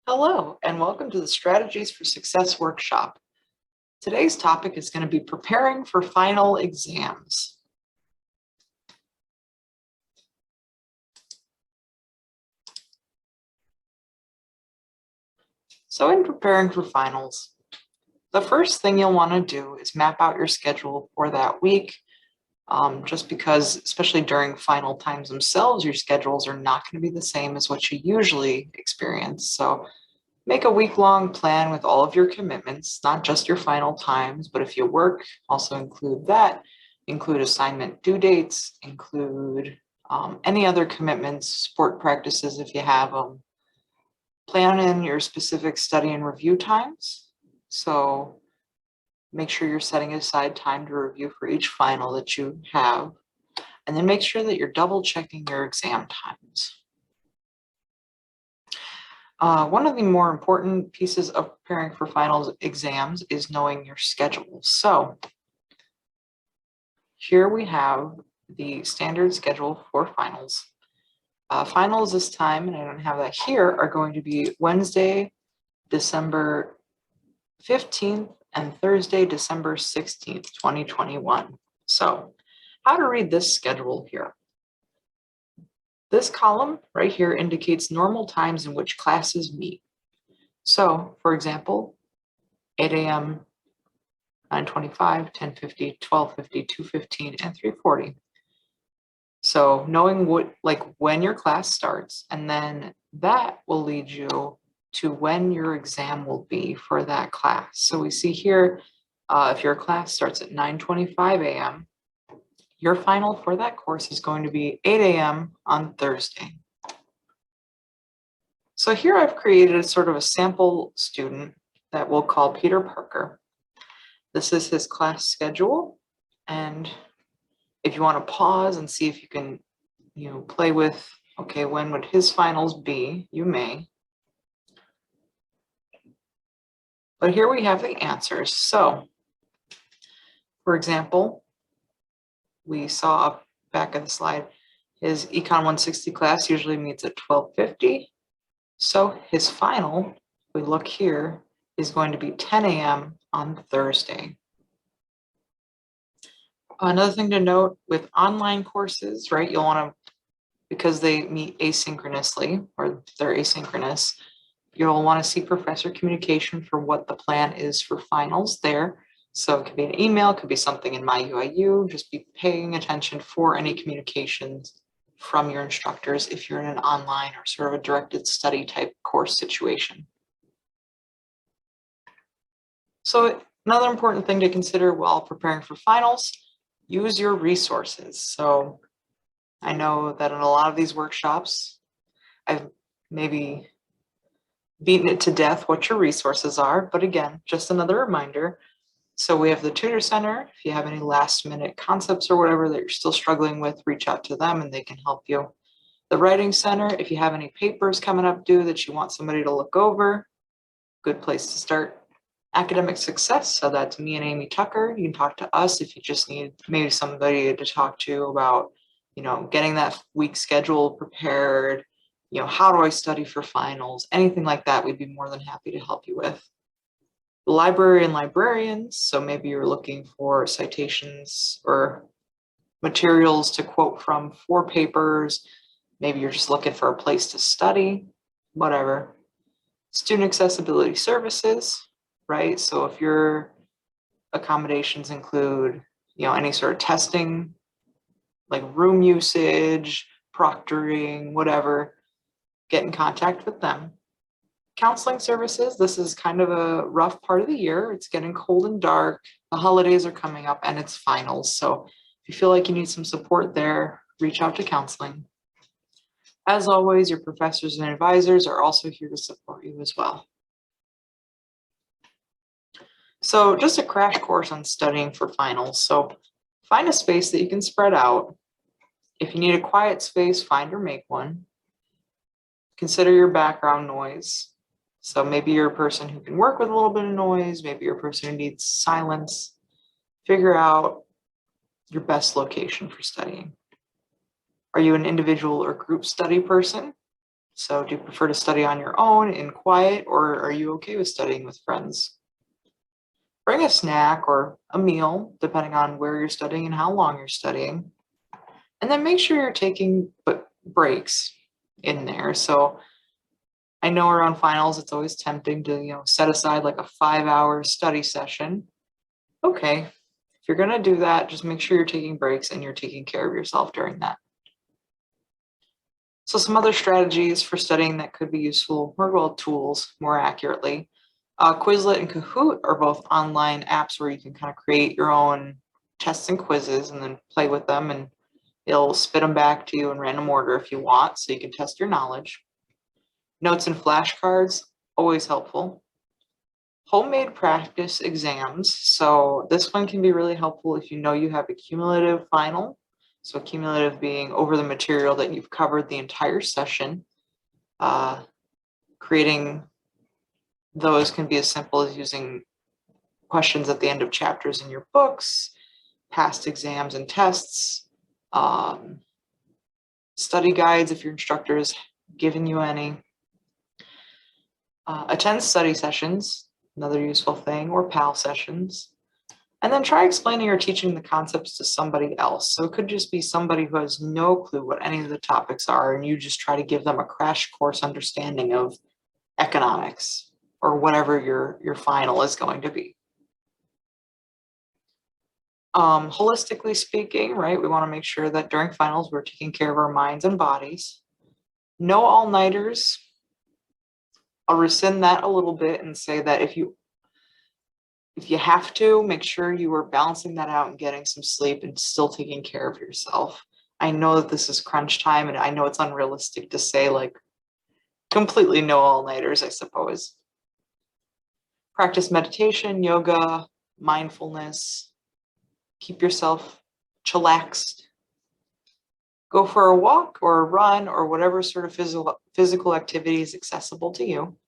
Hello, and welcome to the Strategies for Success workshop. Today's topic is going to be preparing for final exams. So in preparing for finals, the first thing you'll want to do is map out your schedule for that week, just because, especially during final times themselves, your schedules are not going to be the same as what you usually experience. So make a week-long plan with all of your commitments, not just your final times, but if you work, also include that. Include assignment due dates, include any other commitments, sport practices if you have them. Plan in your specific study and review times. So make sure you're setting aside time to review for each final that you have. And then make sure that you're double checking your exam times. One of the more important pieces of preparing for finals exams is knowing your schedule. So here we have the standard schedule for finals. Finals this time, and I don't have that here, are going to be Wednesday, December 15th and Thursday, December 16th, 2021. So how to read this schedule here. This column right here indicates normal times in which classes meet. So, for example, 8 a.m., 9:25, 10:50, 12:50, 2:15, and 3:40. So knowing when your class starts, and then that will lead you to when your exam will be for that class. So we see here, if your class starts at 9:25 a.m., your final for that course is going to be 8 a.m. on Thursday. So here I've created sort of a sample student that we'll call Peter Parker. This is his class schedule. And if you want to pause and see if you can, play with, okay, when would his finals be? You may. But here we have the answers. So, for example, we saw up back of the slide, his Econ 160 class usually meets at 12:50. So his final, if we look here, is going to be 10 a.m. on Thursday. Another thing to note with online courses, right, you'll want to, because they meet asynchronously, or they're asynchronous, you'll want to seek professor communication for what the plan is for finals there. So it could be an email, it could be something in My UIU. Just be paying attention for any communications from your instructors if you're in an online or sort of a directed study type course situation. So another important thing to consider while preparing for finals, use your resources. So I know that in a lot of these workshops, I've maybe beaten it to death what your resources are, but again, just another reminder. So we have the Tutor Center. If you have any last minute concepts or whatever that you're still struggling with, reach out to them and they can help you. The Writing Center, if you have any papers coming up due that you want somebody to look over, good place to start. Academic Success, so that's me and Amy Tucker. You can talk to us if you just need maybe somebody to talk to about, getting that week schedule prepared, how do I study for finals, anything like that, we'd be more than happy to help you with. The library and librarians, so maybe you're looking for citations or materials to quote from for papers, maybe you're just looking for a place to study, whatever. Student accessibility services, right? So if your accommodations include, any sort of testing, like room usage, proctoring, whatever, get in contact with them. Counseling services, this is kind of a rough part of the year. It's getting cold and dark. The holidays are coming up and it's finals. So if you feel like you need some support there, reach out to counseling. As always, your professors and advisors are also here to support you as well. So just a crash course on studying for finals. So find a space that you can spread out. If you need a quiet space, find or make one. Consider your background noise. So maybe you're a person who can work with a little bit of noise. Maybe you're a person who needs silence. Figure out your best location for studying. Are you an individual or group study person? So do you prefer to study on your own in quiet, or are you okay with studying with friends? Bring a snack or a meal, depending on where you're studying and how long you're studying. And then make sure you're taking breaks in there. So I know around finals, it's always tempting to, set aside like a 5-hour study session. Okay, if you're gonna do that, just make sure you're taking breaks and you're taking care of yourself during that. So some other strategies for studying that could be useful, or well, tools more accurately. Quizlet and Kahoot are both online apps where you can kind of create your own tests and quizzes and then play with them, and it'll spit them back to you in random order if you want, so you can test your knowledge. Notes and flashcards, always helpful. Homemade practice exams. So this one can be really helpful if you know you have a cumulative final. So cumulative being over the material that you've covered the entire session. Creating those can be as simple as using questions at the end of chapters in your books, past exams and tests, study guides if your instructor is giving you any. Attend study sessions, another useful thing, or PAL sessions. And then try explaining or teaching the concepts to somebody else. So it could just be somebody who has no clue what any of the topics are, and you just try to give them a crash course understanding of economics or whatever your final is going to be. Holistically speaking, right, we want to make sure that during finals we're taking care of our minds and bodies. No all-nighters. I'll rescind that a little bit and say that if you have to, make sure you are balancing that out and getting some sleep and still taking care of yourself. I know that this is crunch time, and I know it's unrealistic to say like completely no all-nighters, I suppose. Practice meditation, yoga, mindfulness. Keep yourself chillaxed. Go for a walk or a run or whatever sort of physical activity is accessible to you.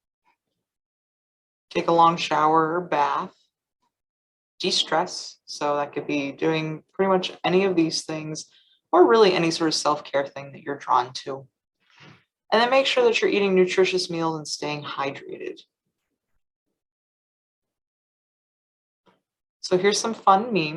Take a long shower or bath. De-stress. So that could be doing pretty much any of these things, or really any sort of self-care thing that you're drawn to. And then make sure that you're eating nutritious meals and staying hydrated. So here's some fun memes.